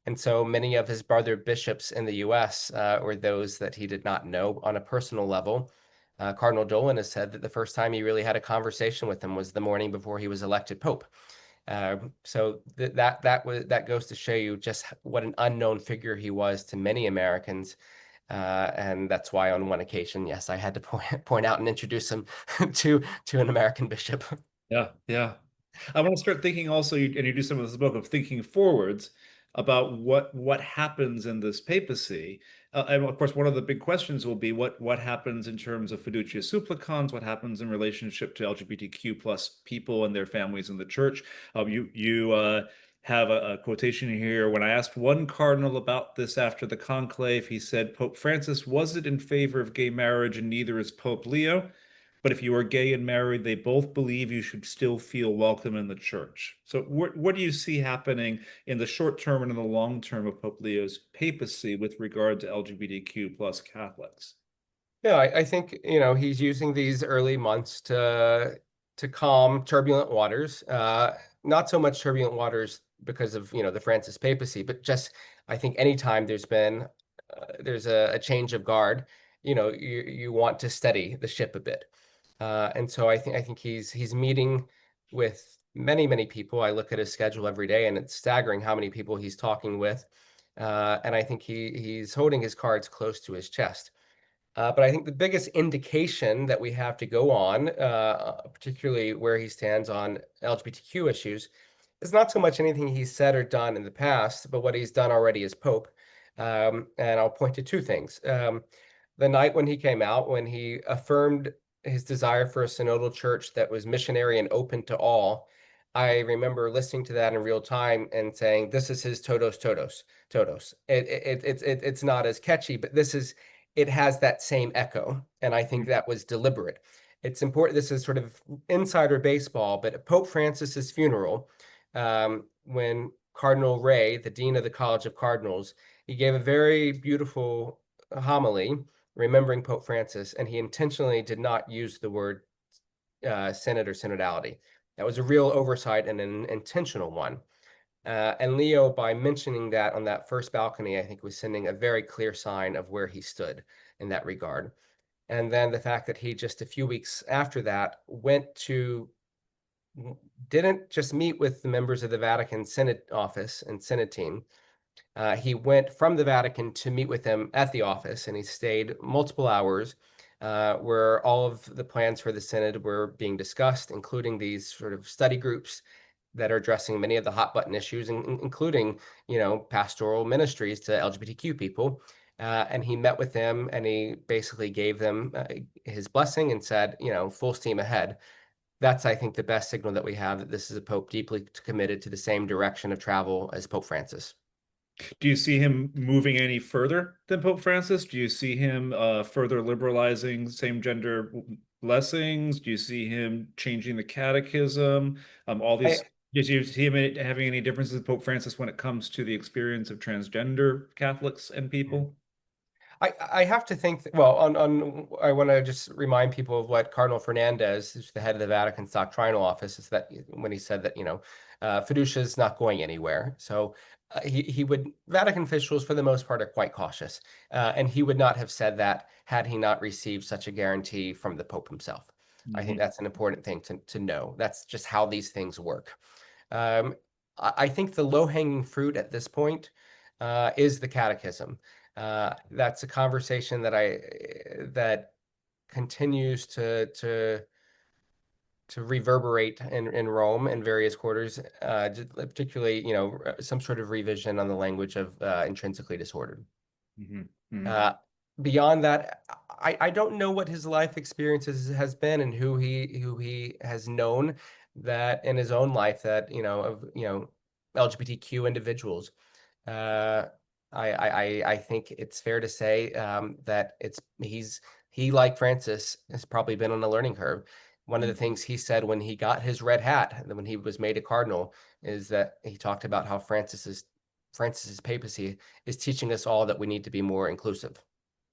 And so many of his brother bishops in the U.S. Were those that he did not know on a personal level. Cardinal Dolan has said that the first time he really had a conversation with him was the morning before he was elected pope. So that goes to show you just what an unknown figure he was to many Americans. And that's why on one occasion, yes, I had to point out and introduce him to an American bishop. Yeah, yeah. I want to start thinking also, and you do some of this book of thinking forwards about what happens in this papacy. And of course, one of the big questions will be what happens in terms of fiducia supplicans, what happens in relationship to LGBTQ plus people and their families in the church. You have a quotation here. When I asked one cardinal about this after the conclave, he said Pope Francis wasn't in favor of gay marriage, and neither is Pope Leo. But if you are gay and married, they both believe you should still feel welcome in the church. So, what do you see happening in the short term and in the long term of Pope Leo's papacy with regard to LGBTQ plus Catholics? Yeah, I think, he's using these early months to calm turbulent waters. Not so much turbulent waters because of, the Francis papacy, but just I think anytime there's a change of guard, you want to steady the ship a bit. And so I think he's meeting with many, many people. I look at his schedule every day, and it's staggering how many people he's talking with. And I think he's holding his cards close to his chest. But I think the biggest indication that we have to go on, particularly where he stands on LGBTQ issues, is not so much anything he's said or done in the past, but what he's done already as Pope. And I'll point to two things. The night when he came out, when he affirmed his desire for a synodal church that was missionary and open to all, I remember listening to that in real time and saying, "This is his todos, todos, todos." It's not as catchy, but it has that same echo, and I think that was deliberate. It's important. This is sort of insider baseball, but at Pope Francis's funeral, when Cardinal Ray, the dean of the College of Cardinals, he gave a very beautiful homily remembering Pope Francis, and he intentionally did not use the word synod or synodality. That was a real oversight and an intentional one. And Leo, by mentioning that on that first balcony, I think was sending a very clear sign of where he stood in that regard. And then the fact that he just a few weeks after that didn't just meet with the members of the Vatican Synod office and Synod team. He went from the Vatican to meet with them at the office, and he stayed multiple hours where all of the plans for the Synod were being discussed, including these sort of study groups that are addressing many of the hot button issues, including, pastoral ministries to LGBTQ people. And he met with them and he basically gave them his blessing and said, full steam ahead. That's, I think, the best signal that we have that this is a pope deeply committed to the same direction of travel as Pope Francis. Do you see him moving any further than Pope Francis? Do you see him further liberalizing same-gender blessings? Do you see him changing the catechism? All these. I, Do you see him having any differences with Pope Francis when it comes to the experience of transgender Catholics and people? I have to think that, well, on I want to just remind people of what Cardinal Fernandez, who's the head of the Vatican's doctrinal office, is that when he said that, fiducia is not going anywhere. So he would, Vatican officials for the most part are quite cautious. And he would not have said that had he not received such a guarantee from the Pope himself. I think Hmm. that's an important thing to know. That's just how these things work. Um, I think the low-hanging fruit at this point is the catechism. That's a conversation that continues to reverberate in Rome in various quarters, particularly, some sort of revision on the language of intrinsically disordered. Hmm. Hmm. Uh, Beyond that, I don't know what his life experiences has been and who he has known that in his own life that, LGBTQ individuals. Uh, I think it's fair to say that he, like Francis, has probably been on a learning curve. One of the things he said when he got his red hat, and when he was made a cardinal, is that he talked about how Francis's papacy is teaching us all that we need to be more inclusive.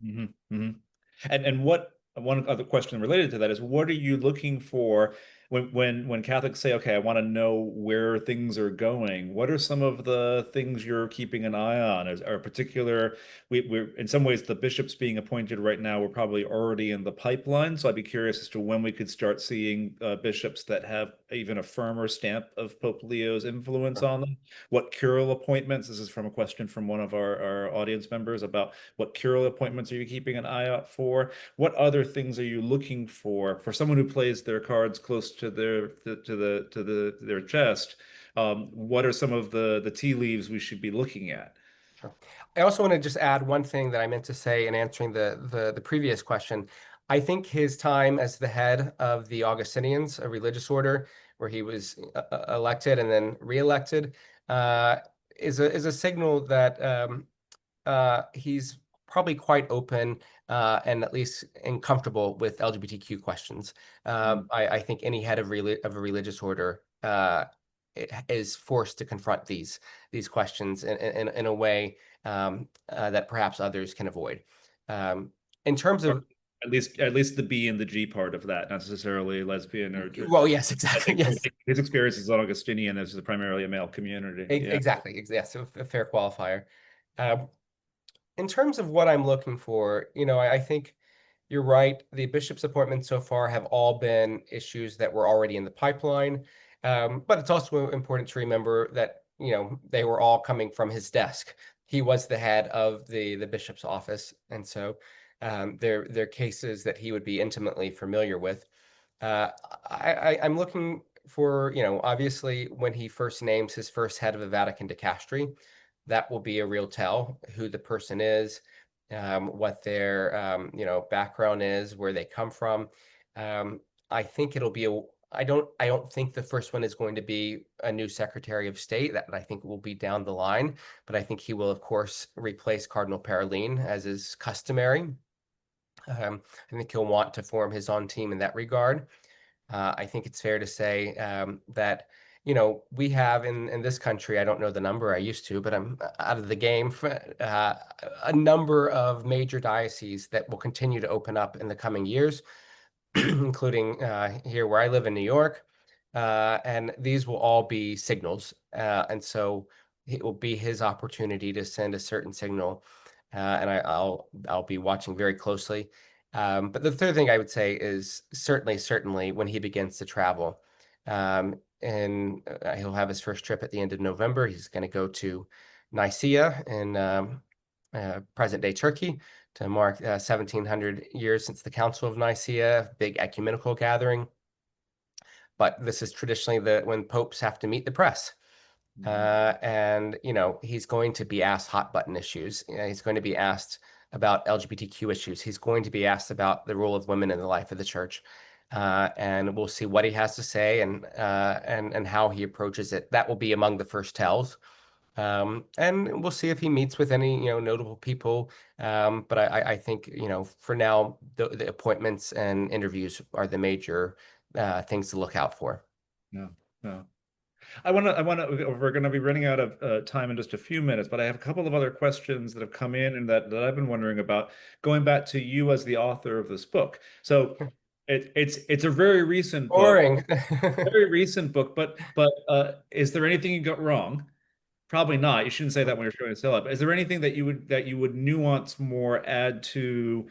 Hmm. Hmm. And what one other question related to that is, what are you looking for when Catholics say, okay, I want to know where things are going? What are some of the things you're keeping an eye on? Are particular, we're in some ways the bishops being appointed right now, we're probably already in the pipeline. So I'd be curious as to when we could start seeing bishops that have even a firmer stamp of Pope Leo's influence on them. What curule appointments? This is from a question from one of our audience members about what curule appointments are you keeping an eye out for? What other things are you looking for someone who plays their cards close to their chest? What are some of the tea leaves we should be looking at? Sure. I also want to just add one thing that I meant to say in answering the previous question. I think his time as the head of the Augustinians, a religious order where he was elected and then reelected, uh, is a signal that he's probably quite open and at least and comfortable with LGBTQ questions. Mm. I think any head of a religious order is forced to confront these questions in a way that perhaps others can avoid. In terms Or of, at least the B and the G part of that, not necessarily lesbian or well, yes, I exactly, think yes, his experience as an Augustinian is primarily a male community. Yeah. exactly, yes, a fair qualifier. Um, in terms of what I'm looking for, I think you're right. The bishop's appointments so far have all been issues that were already in the pipeline. But it's also important to remember that, they were all coming from his desk. He was the head of the bishop's office. And so they're cases that he would be intimately familiar with. Uh, I'm looking for, obviously, when he first names his first head of a Vatican dicastery, that will be a real tell who the person is, what their background is, where they come from. Um, I think it'll be a. I don't think the first one is going to be a new Secretary of State. That I think will be down the line, but I think he will, of course, replace Cardinal Parolin as is customary. I think he'll want to form his own team in that regard. I think it's fair to say that we have in this country, I don't know the number I used to, but I'm out of the game, a number of major dioceses that will continue to open up in the coming years, including here where I live in New York. And these will all be signals. And so it will be his opportunity to send a certain signal. And I'll be watching very closely. But the third thing I would say is certainly when he begins to travel. And he'll have his first trip at the end of November. He's going to go to Nicaea in present-day Turkey to mark 1700 years since the Council of Nicaea, big ecumenical gathering. but this is traditionally the when popes have to meet the press. Mhm. And he's going to be asked hot button issues. He's going to be asked about LGBTQ issues. He's going to be asked about the role of women in the life of the church. And we'll see what he has to say and how he approaches it. That will be among the first tells. And we'll see if he meets with any, notable people. But I think, for now, the appointments and interviews are the major things to look out for. No, no. We're going to be running out of time in just a few minutes, but I have a couple of other questions that have come in and that I've been wondering about, going back to you as the author of this book. So it's a Boring. very recent book, but is there anything you got wrong? Probably not. You shouldn't say that when you're trying to sell it. But is there anything that you would nuance more, add to,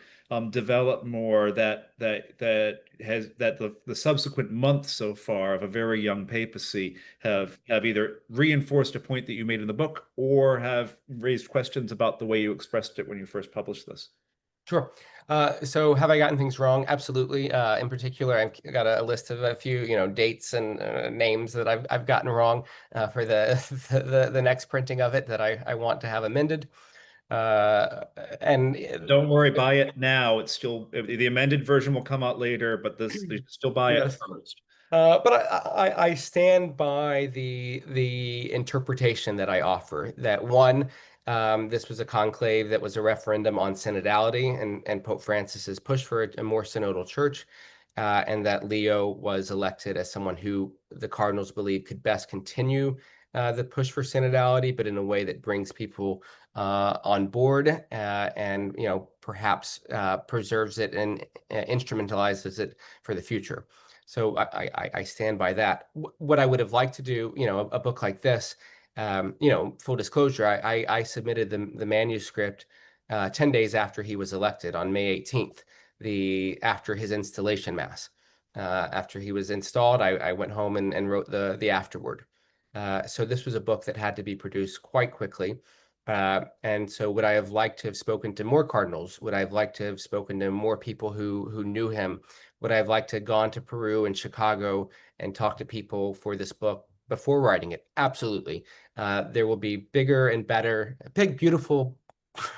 develop more that the subsequent months so far of a very young papacy have either reinforced a point that you made in the book or have raised questions about the way you expressed it when you first published this? Sure. So have I gotten things wrong? Absolutely. In particular, I've got a list of a few, dates and names that I've gotten wrong for the, the next printing of it that I want to have amended. Uh, and Don't worry, buy it now. It's still the amended version will come out later, but this you should still buy it yes. first. But I stand by the interpretation that I offer that one, this was a conclave that was a referendum on synodality and Pope Francis's push for a more synodal church, and that Leo was elected as someone who the cardinals believe could best continue the push for synodality, but in a way that brings people on board and perhaps preserves it and instrumentalizes it for the future. So I stand by that. What I would have liked to do, a book like this, full disclosure, I submitted the manuscript 10 days after he was elected on May 18th, after his installation mass. After he was installed, I went home and wrote the afterword. So this was a book that had to be produced quite quickly. And so would I have liked to have spoken to more cardinals? Would I have liked to have spoken to more people who knew him? Would I have liked to have gone to Peru and Chicago and talk to people for this book before writing it? Absolutely. There will be bigger and better, big, beautiful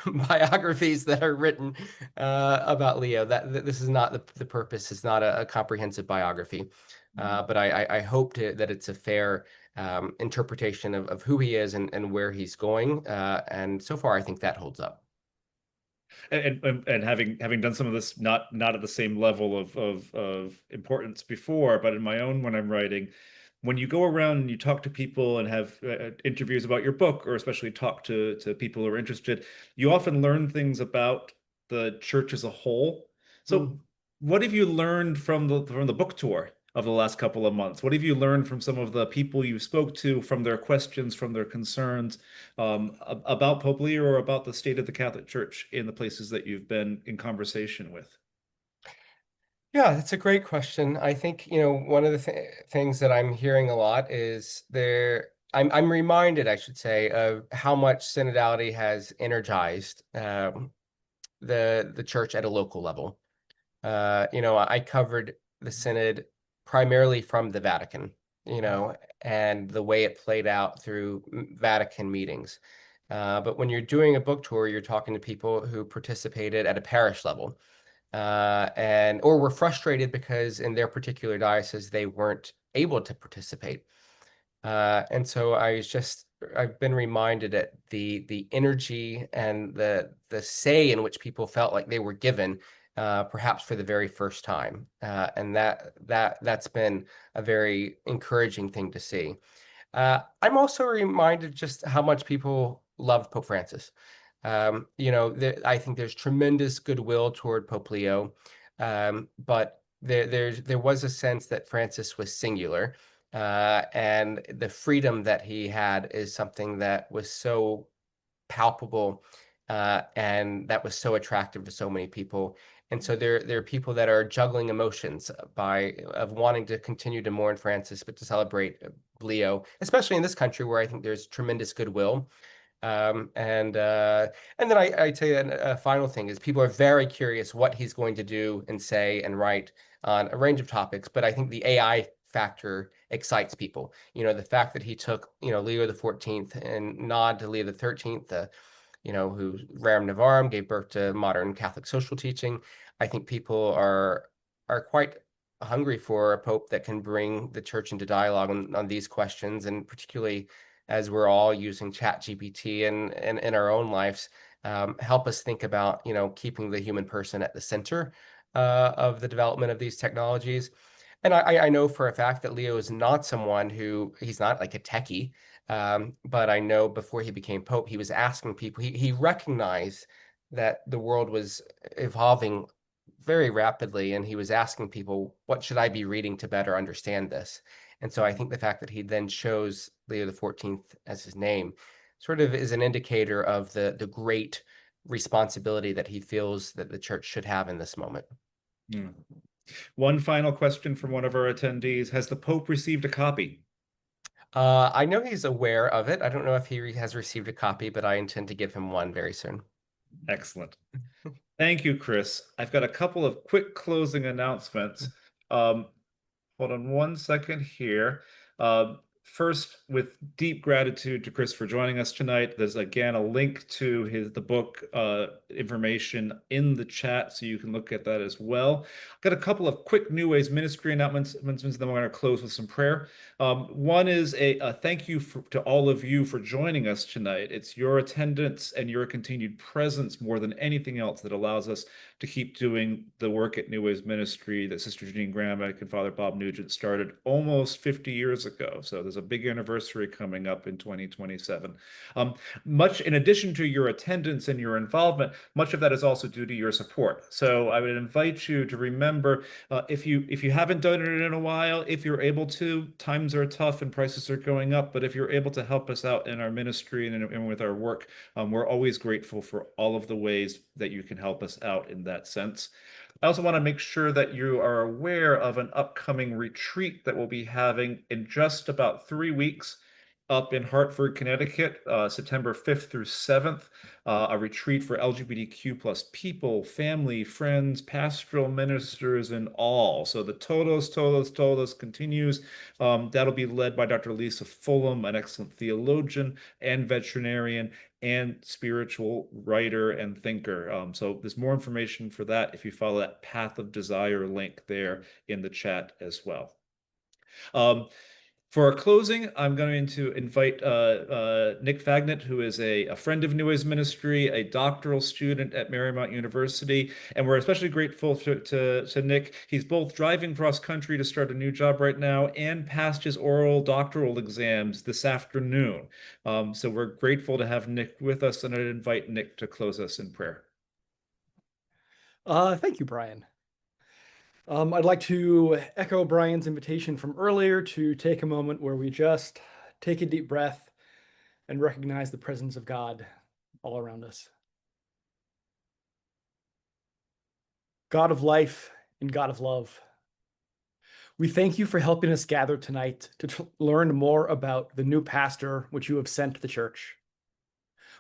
biographies that are written about Leo. That this is not the purpose. It's not a comprehensive biography. But I hope that it's a fair interpretation of who he is and where he's going. And so far, I think that holds up. And having done some of this, not at the same level of importance before, but in my own when I'm writing, when you go around and you talk to people and have interviews about your book, or especially talk to people who are interested, you often learn things about the church as a whole. So, Mm. what have you learned from the book tour of the last couple of months? What have you learned from some of the people you spoke to, from their questions, from their concerns, about Pope Leo or about the state of the Catholic Church in the places that you've been in conversation with? Yeah, that's a great question. I think, one of the things that I'm hearing a lot is I'm reminded, I should say, of how much synodality has energized the church at a local level. I covered the synod primarily from the Vatican, and the way it played out through Vatican meetings. But when you're doing a book tour, you're talking to people who participated at a parish level, and or were frustrated because in their particular diocese they weren't able to participate. And so I've been reminded that the energy and the say in which people felt like they were given, perhaps for the very first time, and that's been a very encouraging thing to see. I'm also reminded just how much people love Pope Francis. I think there's tremendous goodwill toward Pope Leo, but there was a sense that Francis was singular, and the freedom that he had is something that was so palpable, and that was so attractive to so many people. And so there are people that are juggling emotions of wanting to continue to mourn Francis, but to celebrate Leo, especially in this country where I think there's tremendous goodwill. And then I tell you a final thing is people are very curious what he's going to do and say and write on a range of topics. But I think the AI factor excites people. The fact that he took, Leo the 14th and nod to Leo the 13th, who Rerum Novarum gave birth to modern Catholic social teaching. I think people are quite hungry for a pope that can bring the church into dialogue on these questions, and particularly as we're all using Chat GPT and in our own lives, help us think about, keeping the human person at the center of the development of these technologies. And I know for a fact that Leo is not someone he's not like a techie, but I know before he became Pope, he was asking people, he recognized that the world was evolving very rapidly, and he was asking people, what should I be reading to better understand this? And so I think the fact that he then chose Leo the 14th as his name sort of is an indicator of the great responsibility that he feels that the church should have in this moment. Hmm. One final question from one of our attendees. Has the Pope received a copy? I know he's aware of it. I don't know if he has received a copy, but I intend to give him one very soon. Excellent. Thank you, Chris. I've got a couple of quick closing announcements. Hold on one second here. First, with deep gratitude to Chris for joining us tonight. There's again a link to the book information in the chat, so you can look at that as well. I've got a couple of quick New Ways ministry announcements, and then we're going to close with some prayer. One is a thank you to all of you for joining us tonight. It's your attendance and your continued presence more than anything else that allows us to keep doing the work at New Ways Ministry that Sister Janine Gramick and Father Bob Nugent started almost 50 years ago. So there's a big anniversary coming up in 2027. Much in addition to your attendance and your involvement, much of that is also due to your support. So I would invite you to remember, if you haven't done it in a while, if you're able to, times are tough and prices are going up, but if you're able to help us out in our ministry and with our work, we're always grateful for all of the ways that you can help us out in that sense. I also want to make sure that you are aware of an upcoming retreat that we'll be having in just about 3 weeks up in Hartford, Connecticut, September 5th through 7th, a retreat for LGBTQ plus people, family, friends, pastoral ministers, and all. So the Todos continues. That'll be led by Dr. Lisa Fulham, an excellent theologian and veterinarian and spiritual writer and thinker. So there's more information for that if you follow that Path of Desire link there in the chat as well. For our closing, I'm going to invite Nick Fagnet, who is a friend of New Ways Ministry, a doctoral student at Marymount University, and we're especially grateful to Nick. He's both driving cross country to start a new job right now and passed his oral doctoral exams this afternoon. So we're grateful to have Nick with us, and I'd invite Nick to close us in prayer. Thank you, Brian. I'd like to echo Brian's invitation from earlier to take a moment where we just take a deep breath and recognize the presence of God all around us. God of life and God of love, we thank you for helping us gather tonight to learn more about the new pastor which you have sent to the church.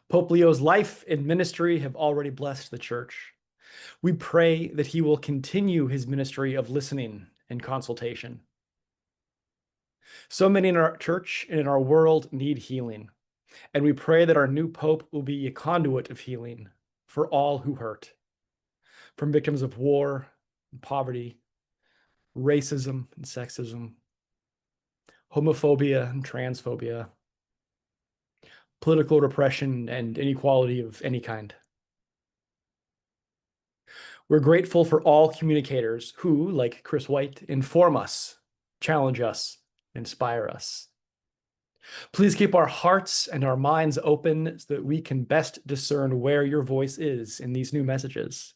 Pope Leo's life and ministry have already blessed the church. We pray that he will continue his ministry of listening and consultation. So many in our church and in our world need healing, and we pray that our new pope will be a conduit of healing for all who hurt, from victims of war and poverty, racism and sexism, homophobia and transphobia, political repression and inequality of any kind. We're grateful for all communicators who, like Chris White, inform us, challenge us, inspire us. Please keep our hearts and our minds open so that we can best discern where your voice is in these new messages.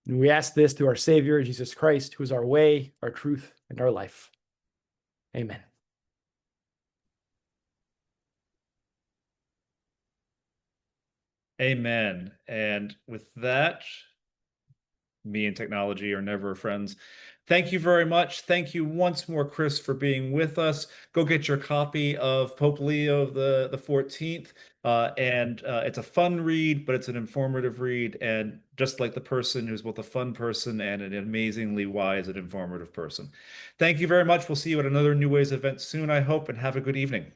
And we ask this through our Savior, Jesus Christ, who is our way, our truth, and our life. Amen. Amen. And with that, me and technology are never friends. Thank you very much. Thank you once more, Chris, for being with us. Go get your copy of Pope Leo the 14th. It's a fun read, but it's an informative read. And just like the person who's both a fun person and an amazingly wise and informative person. Thank you very much. We'll see you at another New Ways event soon, I hope, and have a good evening.